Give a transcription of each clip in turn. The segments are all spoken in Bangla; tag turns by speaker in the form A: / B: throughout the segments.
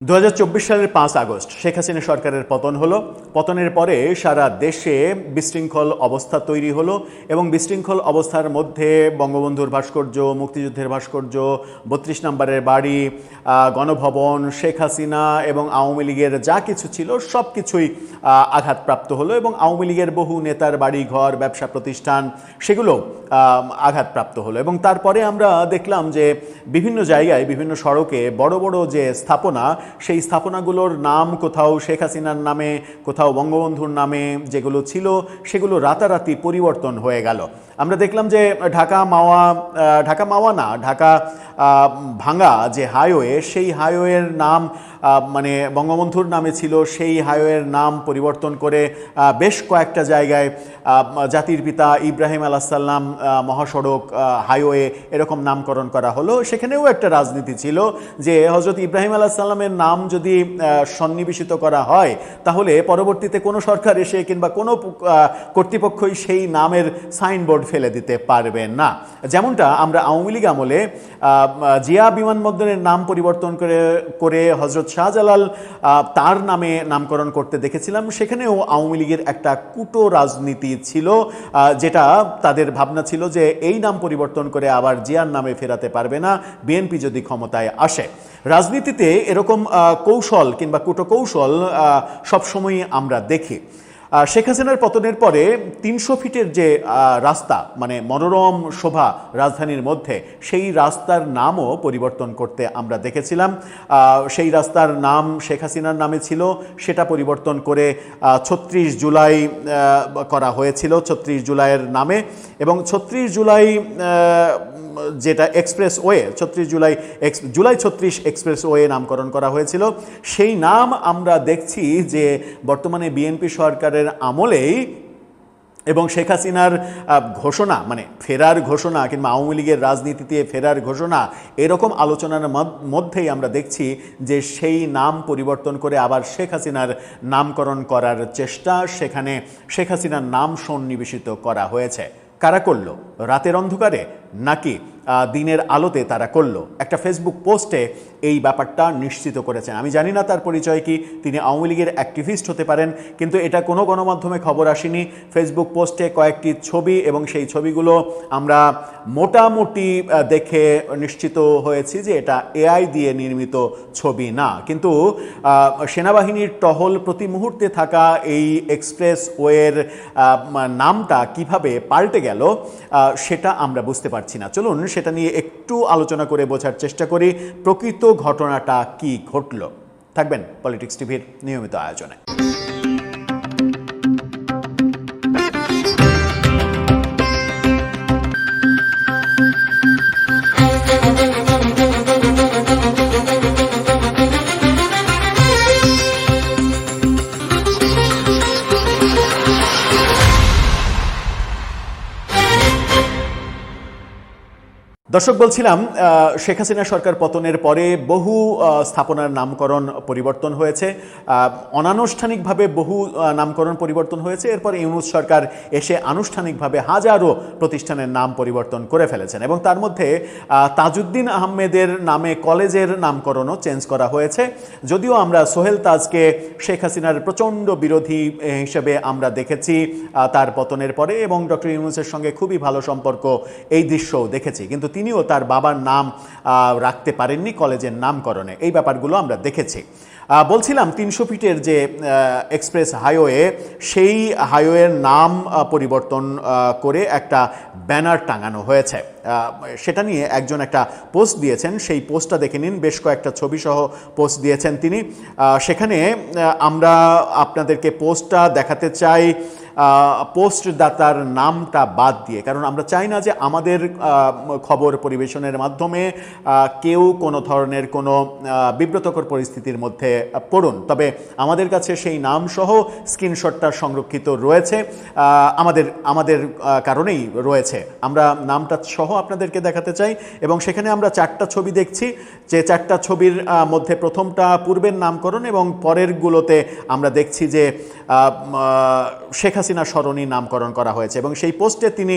A: 2024 সালের 5 আগস্ট শেখ হাসিনা সরকারের পতন হলো। পতনের পরে সারা দেশে বিশৃঙ্খল অবস্থা তৈরি হলো এবং বিশৃঙ্খল অবস্থার মধ্যে বঙ্গবন্ধুর ভাস্কর্য, মুক্তিযুদ্ধের ভাস্কর্য, 32 নম্বরের বাড়ি, গণভবন, শেখ হাসিনা এবং আওয়ামী লীগের যা কিছু ছিল সব কিছুই আঘাতপ্রাপ্ত হলো এবং আওয়ামী লীগের বহু নেতার বাড়ি ঘর, ব্যবসা প্রতিষ্ঠান সেগুলো আঘাতপ্রাপ্ত হলো। এবং তারপরে আমরা দেখলাম যে বিভিন্ন জায়গায়, বিভিন্ন সড়কে বড় বড় যে স্থাপনা, সেই স্থাপনাগুলোর নাম কোথাও শেখ হাসিনার নামে, কোথাও বঙ্গবন্ধুর নামে যেগুলো ছিল সেগুলো রাতারাতি পরিবর্তন হয়ে গেল। আমরা দেখলাম যে ঢাকা ভাঙ্গা যে হাইওয়ে, সেই হাইওয়ের নাম মানে বঙ্গবন্ধুর নামে ছিল, সেই হাইওয়ের নাম পরিবর্তন করে বেশ কয়েকটা জায়গায় জাতির পিতা ইব্রাহিম আলাইহিসসালাম মহাসড়ক, হাইওয়ে এরকম নামকরণ করা হলো। সেখানেও একটা রাজনীতি ছিল যে হজরত ইব্রাহিম আলাইহিসসালামের নাম যদি সন্নিবেশিত করা হয় তাহলে পরবর্তীতে কোনো সরকার এসে কিংবা কোনো কর্তৃপক্ষই সেই নামের সাইনবোর্ড ফেলে দিতে পারবে না। যেমনটা আমরা আওয়ামী লীগ আমলে জিয়া বিমানবন্দরের নাম পরিবর্তন করে হজরত শাহজালাল তার নামে নামকরণ করতে দেখেছিলাম, সেখানেও আওয়ামী লীগের একটা কূট রাজনীতি ছিল, যেটা তাদের ভাবনা ছিল যে এই নাম পরিবর্তন করে আবার জিয়ার নামে ফেরাতে পারবে না বিএনপি যদি ক্ষমতায় আসে। রাজনীতিতে এরকম কৌশল কিংবা কূটকৌশল সবসময়ই আমরা দেখি। শেখ হাসিনার পতনের পরে 300 ফিটের যে রাস্তা, মানে মনোরম শোভা রাজধানীর মধ্যে, সেই রাস্তার নামও পরিবর্তন করতে আমরা দেখেছিলাম। সেই রাস্তার নাম শেখ হাসিনার নামে ছিল, সেটা পরিবর্তন করে 36 জুলাই করা হয়েছিল, 36 জুলাইয়ের নামে। এবং 36 জুলাই যেটা এক্সপ্রেসওয়ে, 36 জুলাই 36 এক্সপ্রেসওয়ে নামকরণ করা হয়েছিল, সেই নাম আমরা দেখছি যে বর্তমানে বিএনপি সরকারের আমলেই এবং শেখ হাসিনার ঘোষণা, মানে ফেরার ঘোষণা কিংবা আওয়ামী লীগের রাজনীতিতে ফেরার ঘোষণা, এরকম আলোচনার মধ্যেই আমরা দেখছি যে সেই নাম পরিবর্তন করে আবার শেখ হাসিনার নামকরণ করার চেষ্টা, সেখানে শেখ হাসিনার নাম সন্নিবেশিত করা হয়েছে। কারা করলো? রাতের অন্ধকারে নাকি দিনের আলোতে তারা করলো? একটা ফেসবুক পোস্টে এই ব্যাপারটা নিশ্চিত করেছেন। আমি জানি না তার পরিচয় কি, তিনি আওয়ামী লীগের অ্যাক্টিভিস্ট হতে পারেন, কিন্তু এটা কোনো গণমাধ্যমে খবর আসেনি। ফেসবুক পোস্টে কয়েকটি ছবি এবং সেই ছবিগুলো আমরা মোটামুটি দেখে নিশ্চিত হয়েছি যে এটা এআই দিয়ে নির্মিত ছবি না। কিন্তু সেনাবাহিনীর টহল প্রতি মুহূর্তে থাকা এই এক্সপ্রেসওয়ের নামটা কিভাবে পাল্টে গেল সেটা আমরা বুঝতে পারছি না। চলুন সেটা নিয়ে একটু আলোচনা করে বোঝার চেষ্টা করি প্রকৃত ঘটনাটা কি ঘটল। থাকবেন পলিটিক্স টিভির নিয়মিত আয়োজনে। দর্শক, বলছিলাম শেখ হাসিনা সরকার পতনের পরে বহু স্থাপনার নামকরণ পরিবর্তন হয়েছে, অনানুষ্ঠানিকভাবে বহু নামকরণ পরিবর্তন হয়েছে। এরপর ইউনূস সরকার এসে আনুষ্ঠানিকভাবে হাজারো প্রতিষ্ঠানের নাম পরিবর্তন করে ফেলেছেন এবং তার মধ্যে তাজউদ্দিন আহমেদের নামে কলেজের নামকরণও চেঞ্জ করা হয়েছে। যদিও আমরা সোহেল তাজকে শেখ হাসিনার প্রচণ্ড বিরোধী হিসেবে আমরা দেখেছি তার পতনের পরে এবং ডক্টর ইউনূসের সঙ্গে খুবই ভালো সম্পর্ক, এই দৃশ্যও দেখেছি, কিন্তু তিনিও তার বাবার নাম রাখতে পারেননি কলেজের নামকরণে। এই ব্যাপারগুলো আমরা দেখেছি। বলছিলাম 300 ফিটের যে এক্সপ্রেস হাইওয়ে, সেই হাইওয়ের নাম পরিবর্তন করে একটা ব্যানার টাঙানো হয়েছে। সেটা নিয়ে একজন একটা পোস্ট দিয়েছেন, সেই পোস্টটা দেখে নিন। বেশ কয়েকটা ছবি সহ পোস্ট দিয়েছেন তিনি। সেখানে আমরা আপনাদেরকে পোস্টটা দেখাতে চাই পোস্টদাতার নামটা বাদ দিয়ে, কারণ আমরা চাই না যে আমাদের খবর পরিবেশনের মাধ্যমে কেউ কোনো ধরনের কোনো বিব্রতকর পরিস্থিতির মধ্যে পড়ুন। তবে আমাদের কাছে সেই নাম সহ স্ক্রিনশটটা সংরক্ষিত রয়েছে, আমাদের কারণেই রয়েছে। আমরা নামটা সহ আপনাদেরকে দেখাতে চাই এবং সেখানে আমরা 4টা ছবি দেখছি, যে 4টা ছবির মধ্যে প্রথমটা পূর্বের নামকরণ এবং পরেরগুলোতে আমরা দেখছি যে শেখ হাসিনা সরণি নামকরণ করা হয়েছে এবং সেই পোস্টে তিনি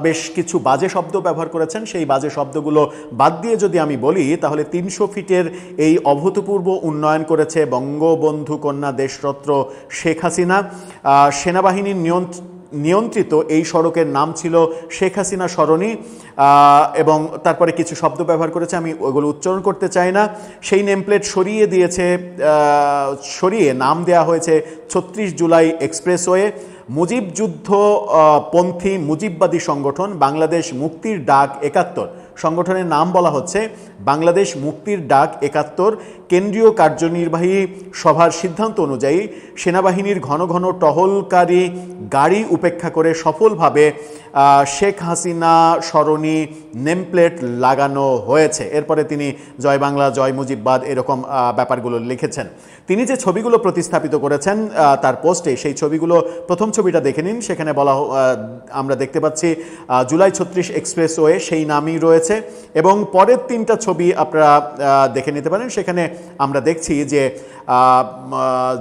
A: বেশ কিছু বাজে শব্দ ব্যবহার করেছেন। সেই বাজে শব্দগুলো বাদ দিয়ে যদি আমি বলি তাহলে 300 ফিটের এই অভূতপূর্ব উন্নয়ন করেছে বঙ্গবন্ধু কন্যা দেশরত্ন শেখ হাসিনা। সেনাবাহিনীর নিয়ন্ত্রিত এই সড়কের নাম ছিল শেখ হাসিনা সরণি এবং তারপরে কিছু শব্দ ব্যবহার করেছে, আমি ওইগুলো উচ্চারণ করতে চাই না। সেই নেমপ্লেট সরিয়ে নাম দেয়া হয়েছে 36 জুলাই এক্সপ্রেসওয়ে। মুজিব যুদ্ধপন্থী মুজিববাদী সংগঠন বাংলাদেশ মুক্তির ডাক 71, সংগঠনের নাম বলা হচ্ছে বাংলাদেশ মুক্তির ডাক 71। কেন্দ্রীয় কার্যনির্বাহী সভার সিদ্ধান্ত অনুযায়ী সেনাবাহিনীর ঘন ঘন টহলকারী গাড়ি উপেক্ষা করে সফলভাবে শেখ হাসিনা সরণি নেমপ্লেট লাগানো হয়েছে। এরপরে তিনি জয় বাংলা জয় মুজিববাদ এরকম ব্যাপারগুলো লিখেছেন। তিনি যে ছবিগুলো প্রতিস্থাপিত করেছেন তার পোস্টে, সেই ছবিগুলো প্রথম ছবিটা দেখে নিন। সেখানে আমরা দেখতে পাচ্ছি জুলাই 36 এক্সপ্রেসওয়ে, সেই নামই রয়েছে এবং পরের 3টা ছবি আপনারা দেখে নিতে পারেন। সেখানে আমরা দেখছি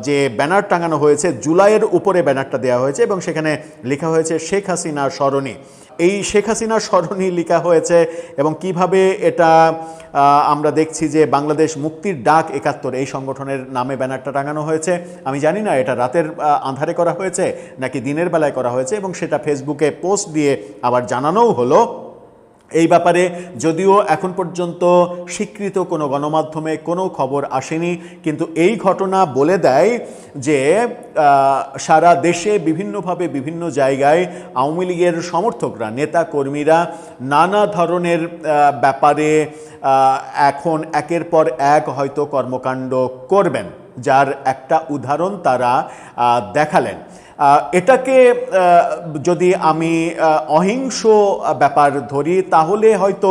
A: যে ব্যানার টাঙানো হয়েছে, জুলাইয়ের উপরে ব্যানারটা দেওয়া হয়েছে এবং সেখানে লেখা হয়েছে শেখ হাসিনা সরণি। এই শেখ হাসিনা সরণি লেখা হয়েছে এবং কিভাবে এটা আমরা দেখছি যে বাংলাদেশ মুক্তির ডাক 71 এই সংগঠনের নামে ব্যানারটা টাঙানো হয়েছে। আমি জানি না এটা রাতের আঁধারে করা হয়েছে নাকি দিনের বেলায় করা হয়েছে এবং সেটা ফেসবুকে পোস্ট দিয়ে আবার জানানোও হলো। এই ব্যাপারে যদিও এখন পর্যন্ত স্বীকৃত কোনো গণমাধ্যমে কোনো খবর আসেনি, কিন্তু এই ঘটনা বলে দেয় যে সারা দেশে বিভিন্নভাবে বিভিন্ন জায়গায় আওয়ামী লীগের সমর্থকরা, নেতা কর্মীরা নানা ধরনের ব্যাপারে এখন একের পর এক হয়তো কর্মকাণ্ড করবেন, যার একটা উদাহরণ তারা দেখালেন। এটাকে যদি আমি অহিংস ব্যাপার ধরি তাহলে হয়তো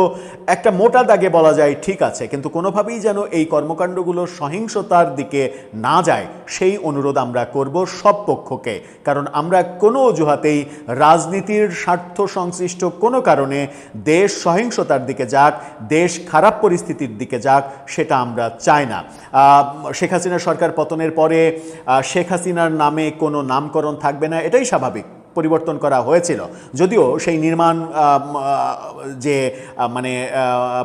A: একটা মোটা দাগে বলা যায় ঠিক আছে, কিন্তু কোনোভাবেই যেন এই কর্মকাণ্ডগুলো সহিংসতার দিকে না যায় সেই অনুরোধ আমরা করব সব পক্ষকে। কারণ আমরা কোনো অজুহাতেই রাজনীতির স্বার্থ সংশ্লিষ্ট কোনো কারণে দেশ সহিংসতার দিকে যাক, দেশ খারাপ পরিস্থিতির দিকে যাক, সেটা আমরা চাই না। শেখ হাসিনা সরকার পতনের পরে শেখ হাসিনার নামে কোনো নামকরণ থাকবে না, এটাই স্বাভাবিক। পরিবর্তন করা হয়েছিল, যদিও সেই নির্মাণ যে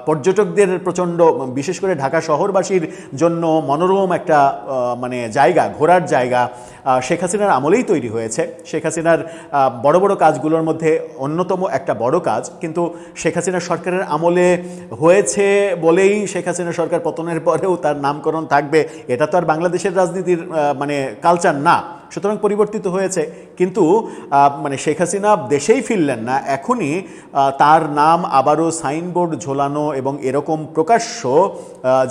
A: পর্যটকদের প্রচণ্ড, বিশেষ করে ঢাকা শহরবাসীর জন্য মনোরম একটা জায়গা, ঘোরার জায়গা শেখ হাসিনার আমলেই তৈরি হয়েছে। শেখ হাসিনার বড় বড় কাজগুলোর মধ্যে অন্যতম একটা বড় কাজ, কিন্তু শেখ হাসিনা সরকারের আমলে হয়েছে বলেই শেখ হাসিনা সরকার পতনের পরেও তার নামকরণ থাকবে, এটা তো আর বাংলাদেশের রাজনীতির কালচার না। সুতরাং পরিবর্তিত হয়েছে, কিন্তু শেখ হাসিনা দেশেই ফিরলেন না, এখনই তার নাম আবারও সাইনবোর্ড ঝোলানো এবং এরকম প্রকাশ্য,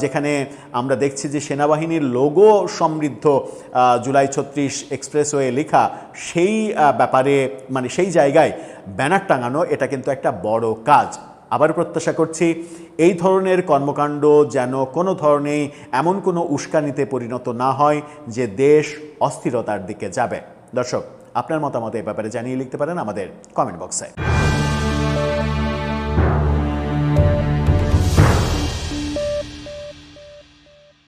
A: যেখানে আমরা দেখছি যে সেনাবাহিনীর লোগো সমৃদ্ধ জুলাই 36 এক্সপ্রেসওয়ে লেখা, সেই ব্যাপারে সেই জায়গায় ব্যানার টাঙানো, এটা কিন্তু একটা বড় কাজ। আবার প্রত্যাশা করছি এই ধরনের কর্মকাণ্ড যেন কোনো ধরনেই এমন কোনো উস্কানিতে পরিণত না হয় যে দেশ অস্থিরতার দিকে যাবে। দর্শক, আপনার মতামত এই ব্যাপারে জানিয়ে লিখতে পারেন আমাদের কমেন্ট বক্সে।